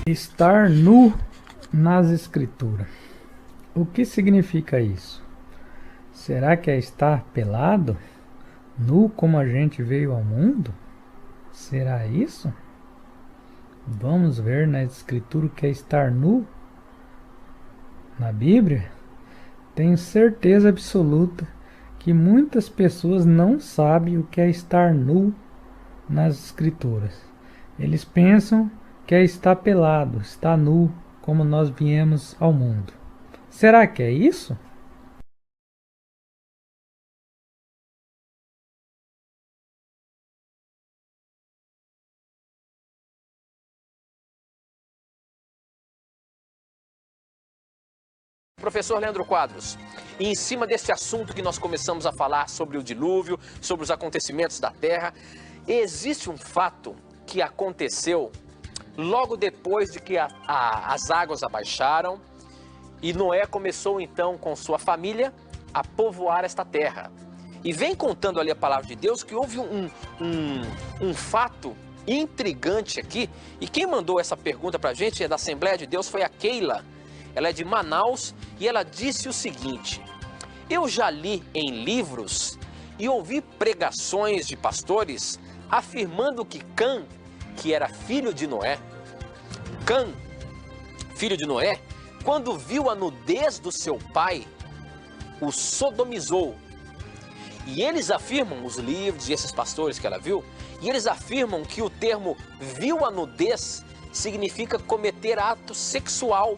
Estar nu nas escrituras. O que significa isso? Será que é estar pelado? Nu como a gente veio ao mundo? Será isso? Vamos ver na escritura o que é estar nu na Bíblia? Tenho certeza absoluta que muitas pessoas não sabem o que é estar nu nas escrituras. Eles pensam que é estar pelado, estar nu, como nós viemos ao mundo. Será que é isso? Professor Leandro Quadros, e em cima desse assunto que nós começamos a falar sobre o dilúvio, sobre os acontecimentos da Terra, existe um fato que aconteceu logo depois de que as águas abaixaram e Noé começou então com sua família a povoar esta terra. E vem contando ali a palavra de Deus que houve um fato intrigante aqui, e quem mandou essa pergunta para a gente é da Assembleia de Deus, foi a Keila. Ela é de Manaus e ela disse o seguinte: eu já li em livros e ouvi pregações de pastores afirmando que Cã, que era filho de Noé, Cã, filho de Noé, quando viu a nudez do seu pai, o sodomizou. E eles afirmam, os livros e esses pastores que ela viu, e eles afirmam que o termo viu a nudez significa cometer ato sexual.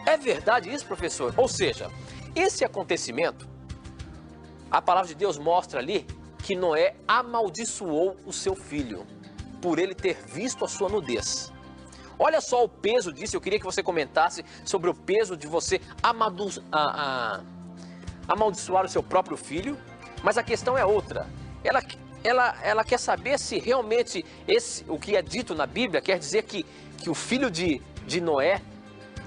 É verdade isso, professor? Ou seja, esse acontecimento, a palavra de Deus mostra ali que Noé amaldiçoou o seu filho por ele ter visto a sua nudez. Olha só o peso disso, eu queria que você comentasse sobre o peso de você amaldiçoar o seu próprio filho, mas a questão é outra. Ela quer saber se realmente o que é dito na Bíblia quer dizer que o filho de Noé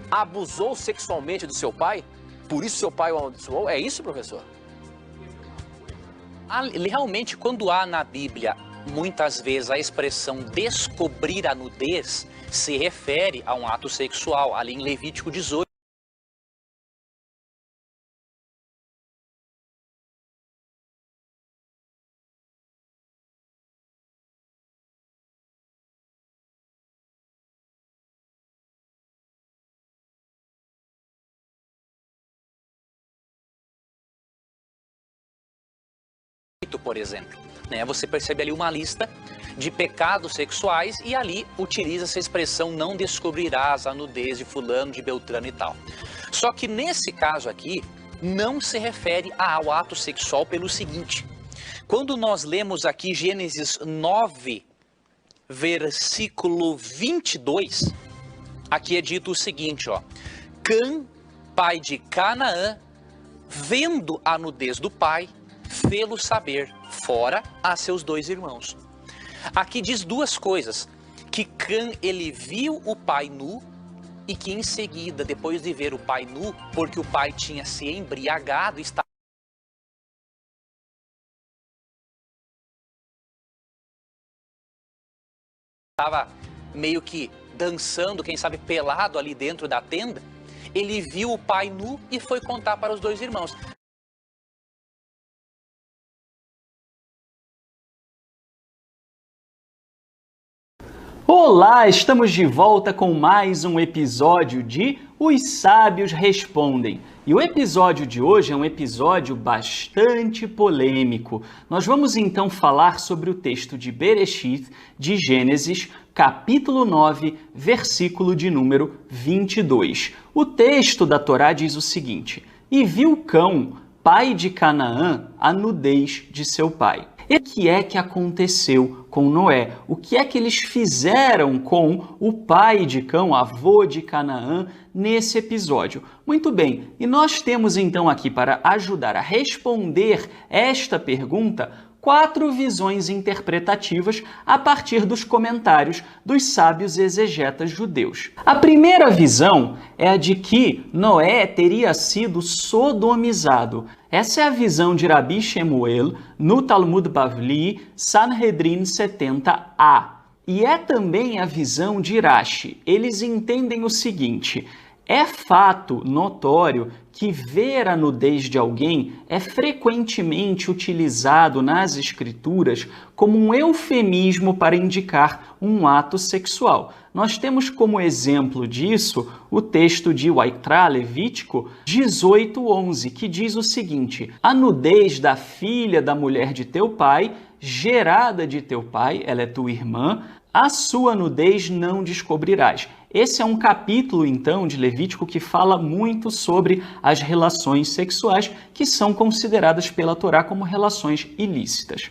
abusou sexualmente do seu pai, por isso seu pai o amaldiçoou? É isso, professor? Realmente, quando há na Bíblia, muitas vezes, a expressão descobrir a nudez, se refere a um ato sexual, ali em Levítico 18. Por exemplo, né? Você percebe ali uma lista de pecados sexuais e ali utiliza essa expressão não descobrirás a nudez de fulano, de beltrano e tal. Só que nesse caso aqui, não se refere ao ato sexual pelo seguinte: quando nós lemos aqui Gênesis 9, versículo 22, aqui é dito o seguinte, ó: Cã, pai de Canaã, vendo a nudez do pai, fê-lo saber, fora a seus dois irmãos. Aqui diz duas coisas: que Cã, ele viu o pai nu, e que em seguida, depois de ver o pai nu, porque o pai tinha se embriagado, estava meio que dançando, quem sabe pelado ali dentro da tenda, ele viu o pai nu e foi contar para os dois irmãos. Olá, estamos de volta com mais um episódio de Os Sábios Respondem. E o episódio de hoje é um episódio bastante polêmico. Nós vamos então falar sobre o texto de Bereshit, de Gênesis, capítulo 9, versículo de número 22. O texto da Torá diz o seguinte: E viu Cão, pai de Canaã, a nudez de seu pai. E o que é que aconteceu com Noé? O que é que eles fizeram com o pai de Cão, avô de Canaã, nesse episódio? Muito bem, e nós temos então aqui, para ajudar a responder esta pergunta, 4 visões interpretativas a partir dos comentários dos sábios exegetas judeus. A primeira visão é a de que Noé teria sido sodomizado. Essa é a visão de Rabi Shemuel no Talmud Bavli, Sanhedrin 70a. E é também a visão de Rashi. Eles entendem o seguinte: é fato notório que ver a nudez de alguém é frequentemente utilizado nas escrituras como um eufemismo para indicar um ato sexual. Nós temos como exemplo disso o texto de Vaikra, Levítico 18:11, que diz o seguinte: a nudez da filha da mulher de teu pai, gerada de teu pai, ela é tua irmã, a sua nudez não descobrirás. Esse é um capítulo, então, de Levítico que fala muito sobre as relações sexuais que são consideradas pela Torá como relações ilícitas.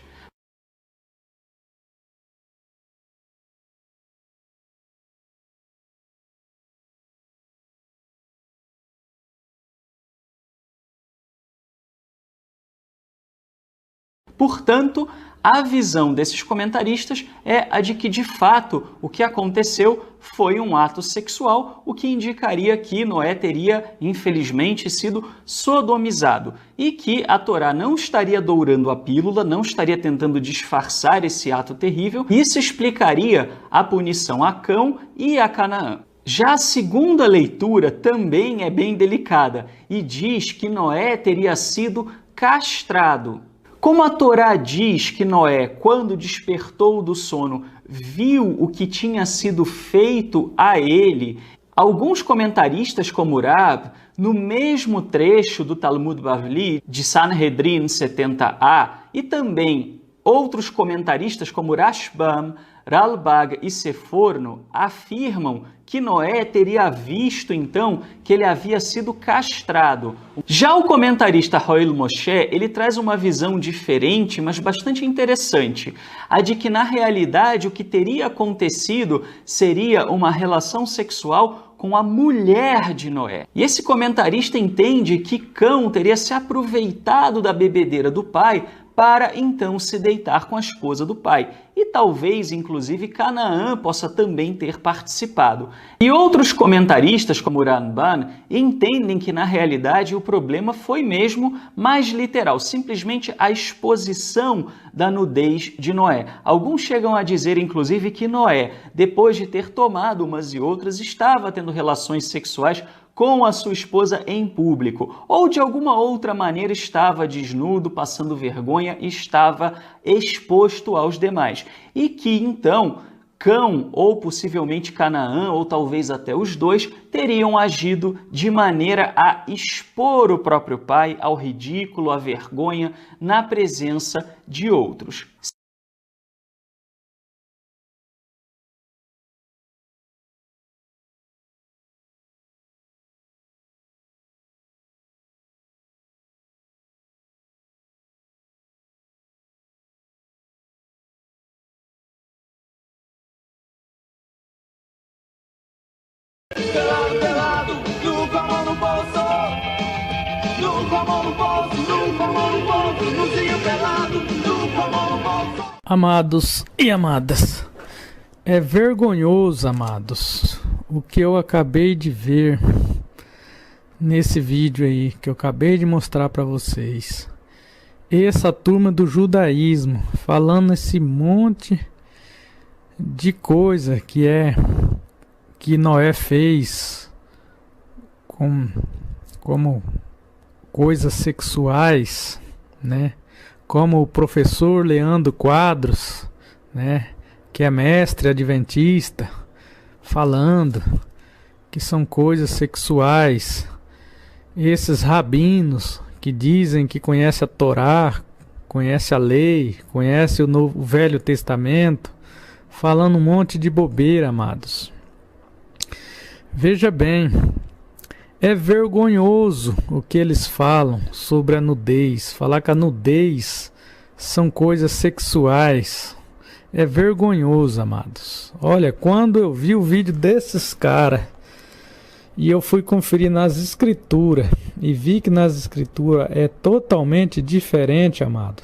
Portanto, a visão desses comentaristas é a de que, de fato, o que aconteceu foi um ato sexual, o que indicaria que Noé teria, infelizmente, sido sodomizado e que a Torá não estaria dourando a pílula, não estaria tentando disfarçar esse ato terrível. Isso explicaria a punição a Cão e a Canaã. Já a segunda leitura também é bem delicada e diz que Noé teria sido castrado. Como a Torá diz que Noé, quando despertou do sono, viu o que tinha sido feito a ele, alguns comentaristas como Rab, no mesmo trecho do Talmud Bavli, de Sanhedrin 70a, e também outros comentaristas como Rashbam, Ralbag e Seforno afirmam que Noé teria visto, então, que ele havia sido castrado. Já o comentarista Roel Moshe, ele traz uma visão diferente, mas bastante interessante, a de que, na realidade, o que teria acontecido seria uma relação sexual com a mulher de Noé. E esse comentarista entende que Cão teria se aproveitado da bebedeira do pai para então se deitar com a esposa do pai. E talvez, inclusive, Canaã possa também ter participado. E outros comentaristas, como Ramban, entendem que, na realidade, o problema foi mesmo mais literal, simplesmente a exposição da nudez de Noé. Alguns chegam a dizer, inclusive, que Noé, depois de ter tomado umas e outras, estava tendo relações sexuais com a sua esposa em público, ou de alguma outra maneira estava desnudo, passando vergonha e estava exposto aos demais. E que então Cão, ou possivelmente Canaã, ou talvez até os dois, teriam agido de maneira a expor o próprio pai ao ridículo, à vergonha, na presença de outros. Pelado, pelado, nunca mão no bolso. Nunca mão no bolso, nunca mão no bolso. Luzinho pelado, nunca mão no bolso. Amados e amadas, é vergonhoso, amados, o que eu acabei de ver nesse vídeo aí, que eu acabei de mostrar para vocês. Essa turma do judaísmo falando esse monte de coisa que Noé fez como coisas sexuais, né? Como o professor Leandro Quadros, né? Que é mestre adventista, falando que são coisas sexuais. Esses rabinos que dizem que conhece a Torá, conhece a lei, conhece o Velho Testamento, falando um monte de bobeira, amados. Veja bem, é vergonhoso o que eles falam sobre a nudez. Falar que a nudez são coisas sexuais. É vergonhoso, amados. Olha, quando eu vi o vídeo desses caras e eu fui conferir nas escrituras e vi que nas escrituras é totalmente diferente, amado,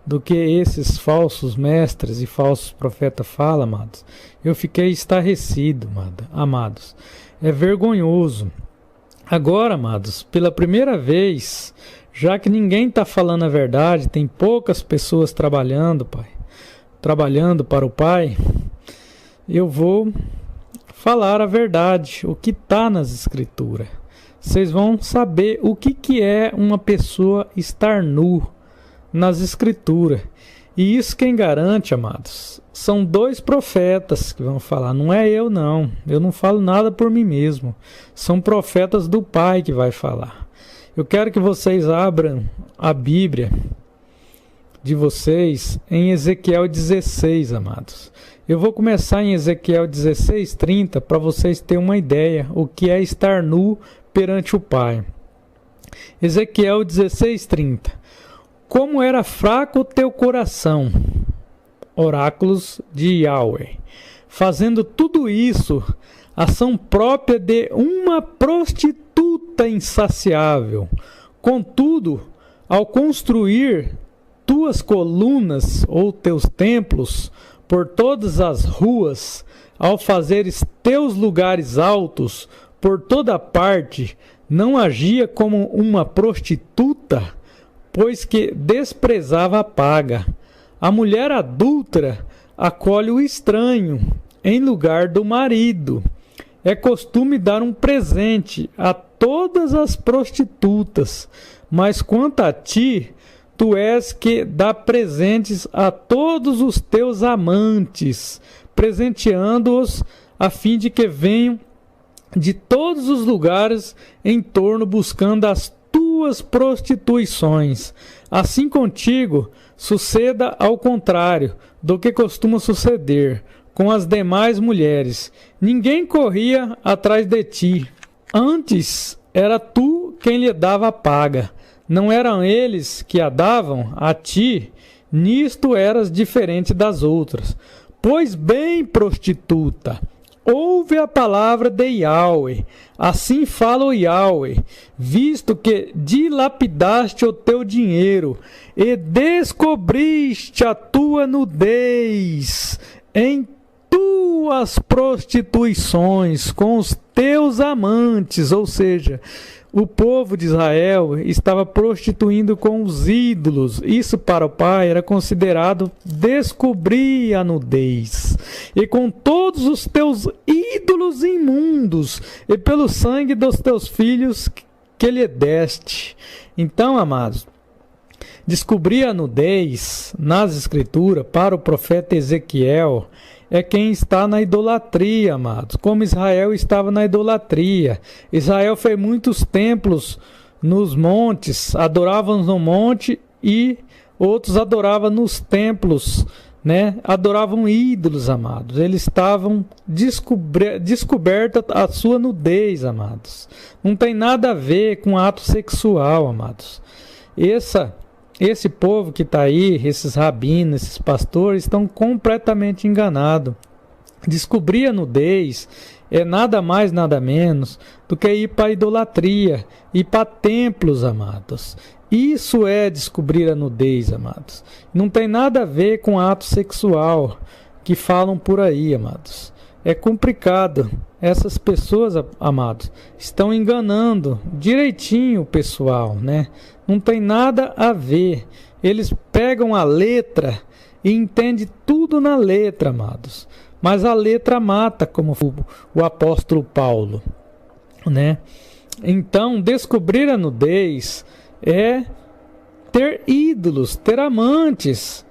do que esses falsos mestres e falsos profetas falam, amados, eu fiquei estarrecido, amados. É vergonhoso. Agora, amados, pela primeira vez, já que ninguém está falando a verdade, tem poucas pessoas trabalhando, Pai, trabalhando para o Pai, eu vou falar a verdade, o que está nas escrituras. Vocês vão saber o que é uma pessoa estar nu nas escrituras. E isso quem garante, amados, são 2 profetas que vão falar. Não é eu, não. Eu não falo nada por mim mesmo. São profetas do Pai que vai falar. Eu quero que vocês abram a Bíblia de vocês em Ezequiel 16, amados. Eu vou começar em Ezequiel 16:30 para vocês terem uma ideia o que é estar nu perante o Pai. Ezequiel 16:30. Como era fraco o teu coração, oráculos de Yahweh, fazendo tudo isso, ação própria de uma prostituta insaciável. Contudo, ao construir tuas colunas ou teus templos por todas as ruas, ao fazeres teus lugares altos por toda parte, não agia como uma prostituta, pois que desprezava a paga. A mulher adúltera acolhe o estranho em lugar do marido. É costume dar um presente a todas as prostitutas, mas quanto a ti, tu és que dá presentes a todos os teus amantes, presenteando-os a fim de que venham de todos os lugares em torno buscando as tuas prostituições. Assim contigo suceda ao contrário do que costuma suceder com as demais mulheres. Ninguém corria atrás de ti. Antes era tu quem lhe dava a paga. Não eram eles que a davam a ti. Nisto eras diferente das outras. Pois bem, prostituta, ouve a palavra de Yahweh. Assim fala o Yahweh, visto que dilapidaste o teu dinheiro e descobriste a tua nudez em tuas prostituições com os teus amantes, ou seja, o povo de Israel estava prostituindo com os ídolos. Isso para o pai era considerado descobrir a nudez. E com todos os teus ídolos imundos, e pelo sangue dos teus filhos que lhe deste. Então, amados, descobrir a nudez nas escrituras para o profeta Ezequiel é quem está na idolatria, amados. Como Israel estava na idolatria. Israel fez muitos templos nos montes, adoravam no monte e outros adoravam nos templos, né? Adoravam ídolos, amados. Eles estavam descoberta a sua nudez, amados. Não tem nada a ver com ato sexual, amados. Esse povo que está aí, esses rabinos, esses pastores, estão completamente enganados. Descobrir a nudez é nada mais, nada menos do que ir para a idolatria, ir para templos, amados. Isso é descobrir a nudez, amados. Não tem nada a ver com ato sexual que falam por aí, amados. É complicado. Essas pessoas, amados, estão enganando direitinho o pessoal, né? Não tem nada a ver. Eles pegam a letra e entendem tudo na letra, amados. Mas a letra mata, como o apóstolo Paulo, né? Então, descobrir a nudez é ter ídolos, ter amantes,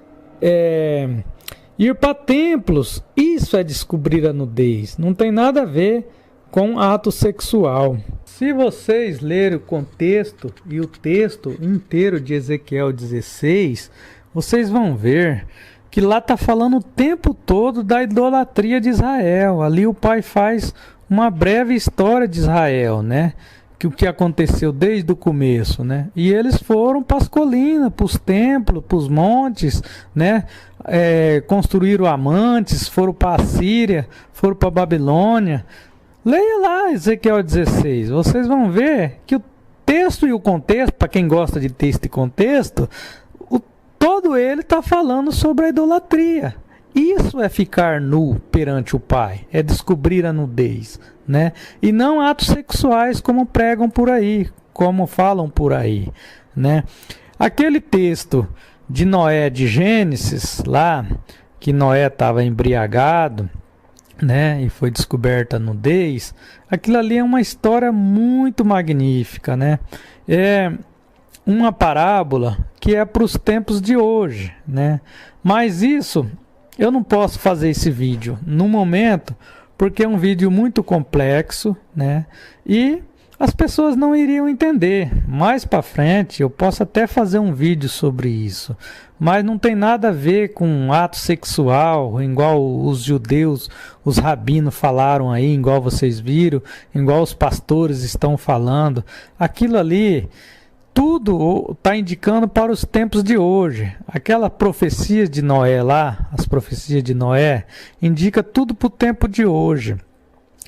ir para templos. Isso é descobrir a nudez. Não tem nada a ver com ato sexual. Se vocês lerem o contexto e o texto inteiro de Ezequiel 16, vocês vão ver que lá está falando o tempo todo da idolatria de Israel. Ali o pai faz uma breve história de Israel, né? O que aconteceu desde o começo, né? E eles foram para as colinas, para os templos, para os montes, né? Construíram amantes, foram para a Síria, foram para a Babilônia. Leia lá Ezequiel 16, vocês vão ver que o texto e o contexto, para quem gosta de texto e contexto, todo ele está falando sobre a idolatria. Isso é ficar nu perante o Pai, é descobrir a nudez, né? E não atos sexuais como pregam por aí, como falam por aí, né? Aquele texto de Noé de Gênesis, lá, que Noé estava embriagado, né, e foi descoberta a nudez, aquilo ali é uma história muito magnífica, né? É uma parábola que é para os tempos de hoje, né? Mas isso, eu não posso fazer esse vídeo no momento, porque é um vídeo muito complexo, né? E as pessoas não iriam entender. Mais para frente eu posso até fazer um vídeo sobre isso, mas não tem nada a ver com um ato sexual, igual os judeus, os rabinos falaram aí, igual vocês viram, igual os pastores estão falando. Aquilo ali, tudo está indicando para os tempos de hoje. Aquela profecia de Noé lá, as profecias de Noé, indica tudo para o tempo de hoje.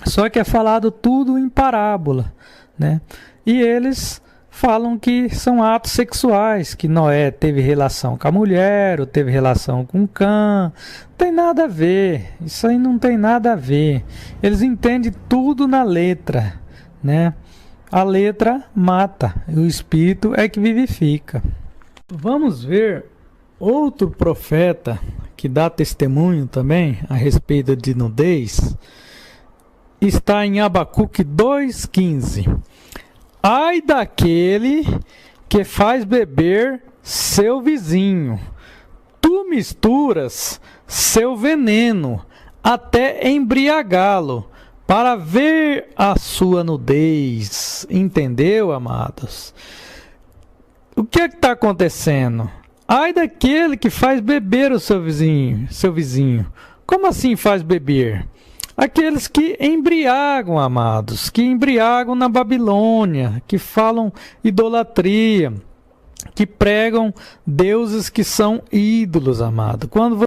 Só que é falado tudo em parábola, né? E eles falam que são atos sexuais, que Noé teve relação com a mulher, ou teve relação com Cã. Não tem nada a ver, isso aí não tem nada a ver. Eles entendem tudo na letra, né? A letra mata, e o espírito é que vivifica. Vamos ver outro profeta que dá testemunho também a respeito de nudez. Está em Abacuque 2,15. Ai daquele que faz beber seu vizinho, tu misturas seu veneno até embriagá-lo, para ver a sua nudez. Entendeu, amados? O que é que está acontecendo? Ai daquele que faz beber o seu vizinho. Como assim faz beber? Aqueles que embriagam, amados, que embriagam na Babilônia, que falam idolatria, que pregam deuses que são ídolos, amado. Quando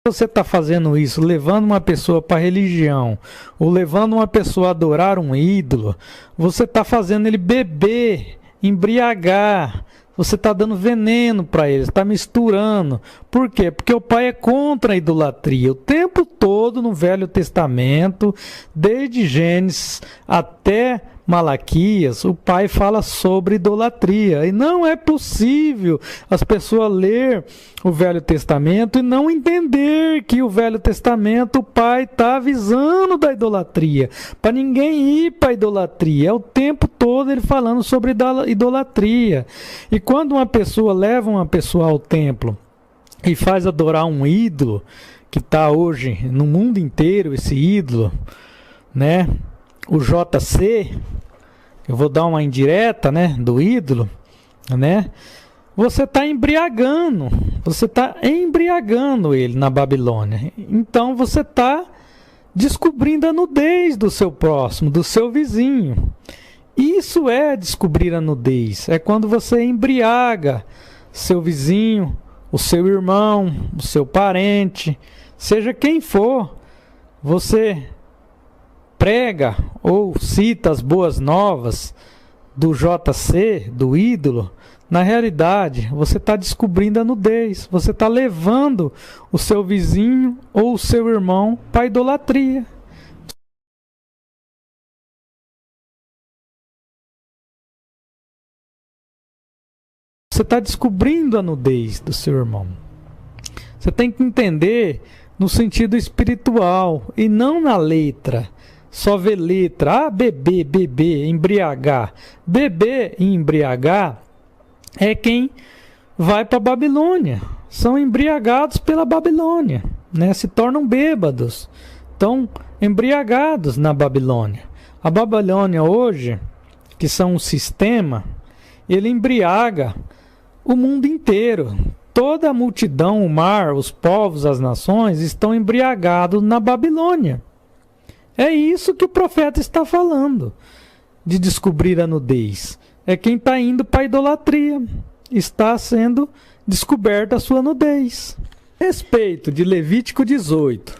você está fazendo isso, levando uma pessoa para a religião, ou levando uma pessoa a adorar um ídolo, você está fazendo ele beber, embriagar. Você está dando veneno para eles, está misturando. Por quê? Porque o pai é contra a idolatria. O tempo todo no Velho Testamento, desde Gênesis até Malaquias, o pai fala sobre idolatria. E não é possível as pessoas ler o Velho Testamento e não entender que o Velho Testamento, o pai está avisando da idolatria, para ninguém ir para a idolatria. É o tempo todo ele falando sobre idolatria. E quando uma pessoa leva uma pessoa ao templo e faz adorar um ídolo, que está hoje no mundo inteiro esse ídolo, né? O JC, eu vou dar uma indireta, né, do ídolo, né? Você está embriagando ele na Babilônia. Então você está descobrindo a nudez do seu próximo, do seu vizinho. Isso é descobrir a nudez. É quando você embriaga seu vizinho, o seu irmão, o seu parente, seja quem for, você prega ou cita as boas novas do JC, do ídolo. Na realidade, você está descobrindo a nudez. Você está levando o seu vizinho ou o seu irmão para a idolatria. Você está descobrindo a nudez do seu irmão. Você tem que entender no sentido espiritual e não na letra. Só ver letra. Ah, beber, embriagar. Beber e embriagar é quem vai para a Babilônia. São embriagados pela Babilônia, né? Se tornam bêbados. Estão embriagados na Babilônia. A Babilônia hoje, que são um sistema, ele embriaga o mundo inteiro. Toda a multidão, o mar, os povos, as nações estão embriagados na Babilônia. É isso que o profeta está falando, de descobrir a nudez. É quem está indo para a idolatria. Está sendo descoberta a sua nudez. Respeito de Levítico 18.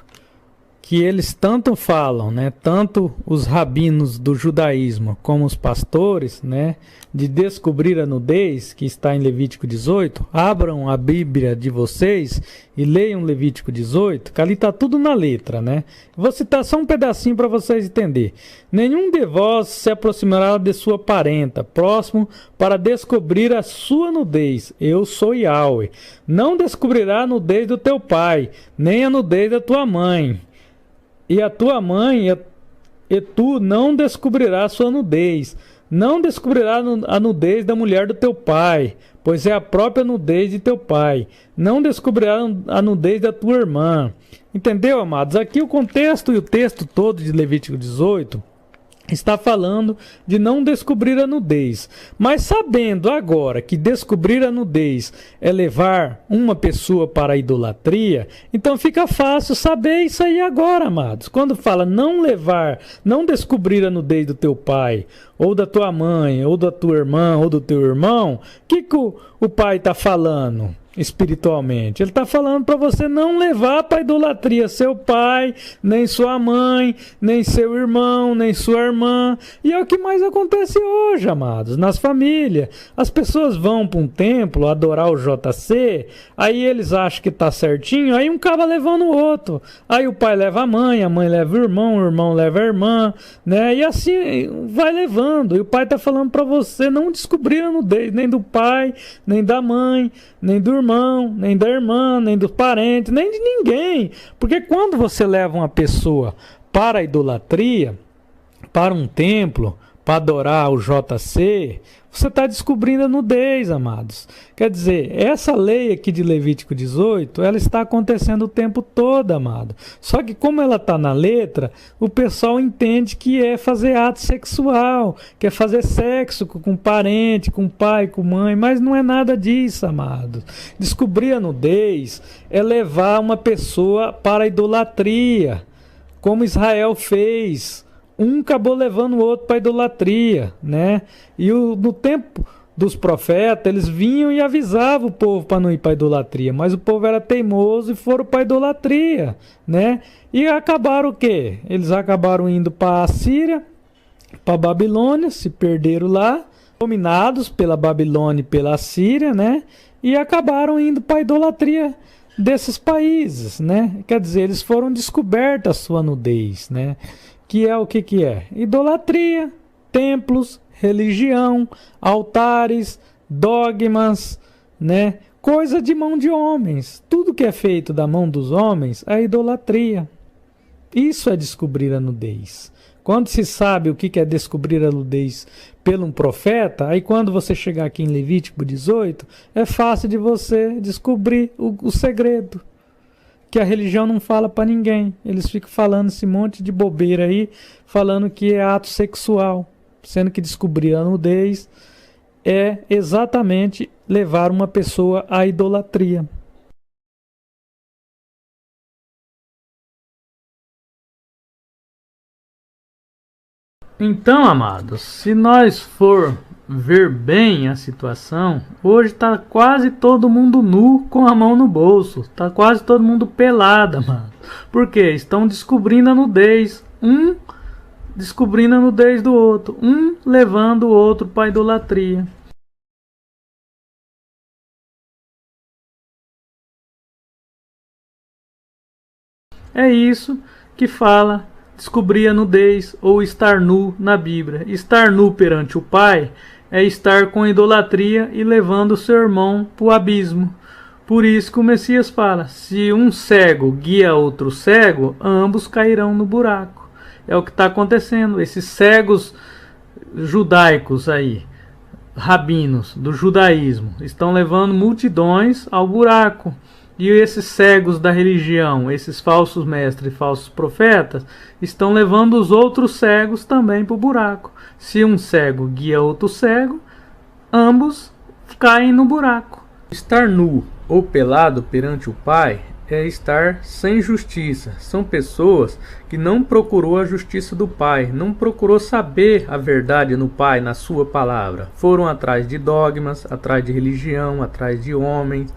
que eles tanto falam, né, tanto os rabinos do judaísmo como os pastores, né, de descobrir a nudez, que está em Levítico 18, abram a Bíblia de vocês e leiam Levítico 18, que ali está tudo na letra, né? Vou citar só um pedacinho para vocês entenderem. Nenhum de vós se aproximará de sua parenta, próximo, para descobrir a sua nudez. Eu sou Yahweh. Não descobrirá a nudez do teu pai, nem a nudez da tua mãe. E a tua mãe e tu não descobrirás sua nudez. Não descobrirá a nudez da mulher do teu pai, pois é a própria nudez de teu pai. Não descobrirá a nudez da tua irmã. Entendeu, amados? Aqui o contexto e o texto todo de Levítico 18 está falando de não descobrir a nudez. Mas sabendo agora que descobrir a nudez é levar uma pessoa para a idolatria, então fica fácil saber isso aí agora, amados. Quando fala não descobrir a nudez do teu pai, ou da tua mãe, ou da tua irmã, ou do teu irmão, o que o pai está falando? Espiritualmente, ele está falando para você não levar para a idolatria seu pai, nem sua mãe, nem seu irmão, nem sua irmã. E é o que mais acontece hoje, amados, nas famílias. As pessoas vão para um templo adorar o JC, aí eles acham que está certinho, aí um acaba levando o outro. Aí o pai leva a mãe leva o irmão leva a irmã, né? E assim vai levando. E o pai está falando para você não descobrir a nudez nem do pai, nem da mãe, nem do irmão, nem da irmã, nem dos parentes, nem de ninguém. Porque quando você leva uma pessoa para a idolatria, para um templo, para adorar o JC, você está descobrindo a nudez, amados. Quer dizer, essa lei aqui de Levítico 18, ela está acontecendo o tempo todo, amado. Só que como ela está na letra, o pessoal entende que é fazer ato sexual, que é fazer sexo com parente, com pai, com mãe, mas não é nada disso, amado. Descobrir a nudez é levar uma pessoa para a idolatria, como Israel fez. Um acabou levando o outro para a idolatria, né? E no tempo dos profetas, eles vinham e avisavam o povo para não ir para a idolatria, mas o povo era teimoso e foram para a idolatria, né? E acabaram o quê? Eles acabaram indo para a Síria, para a Babilônia, se perderam lá, dominados pela Babilônia e pela Síria, né? E acabaram indo para a idolatria desses países, né? Quer dizer, eles foram descoberta a sua nudez, né? Que é o que é? Idolatria, templos, religião, altares, dogmas, né? Coisa de mão de homens. Tudo que é feito da mão dos homens é idolatria. Isso é descobrir a nudez. Quando se sabe o que é descobrir a nudez pelo um profeta, aí quando você chegar aqui em Levítico 18, é fácil de você descobrir o segredo. Que a religião não fala para ninguém. Eles ficam falando esse monte de bobeira aí, falando que é ato sexual, sendo que descobrir a nudez é exatamente levar uma pessoa à idolatria. Então, amados, se nós for ver bem a situação, hoje está quase todo mundo nu com a mão no bolso, está quase todo mundo pelada, mano. Por quê? Estão descobrindo a nudez, um descobrindo a nudez do outro, um levando o outro para a idolatria. É isso que fala descobrir a nudez ou estar nu na Bíblia. Estar nu perante o Pai é estar com idolatria e levando o seu irmão para o abismo. Por isso que o Messias fala, se um cego guia outro cego, ambos cairão no buraco. É o que está acontecendo. Esses cegos judaicos aí, rabinos do judaísmo, estão levando multidões ao buraco. E esses cegos da religião, esses falsos mestres e falsos profetas, estão levando os outros cegos também para o buraco. Se um cego guia outro cego, ambos caem no buraco. Estar nu ou pelado perante o Pai é estar sem justiça. São pessoas que não procurou a justiça do Pai, não procurou saber a verdade no Pai, na sua palavra. Foram atrás de dogmas, atrás de religião, atrás de homens,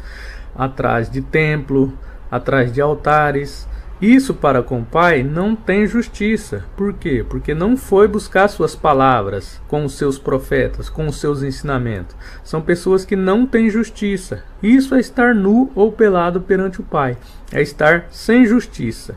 atrás de templo, atrás de altares, Isso para com o Pai não tem justiça. Por quê? Porque não foi buscar suas palavras com os seus profetas, com os seus ensinamentos. São pessoas que não têm justiça. Isso é estar nu ou pelado perante o Pai. É estar sem justiça.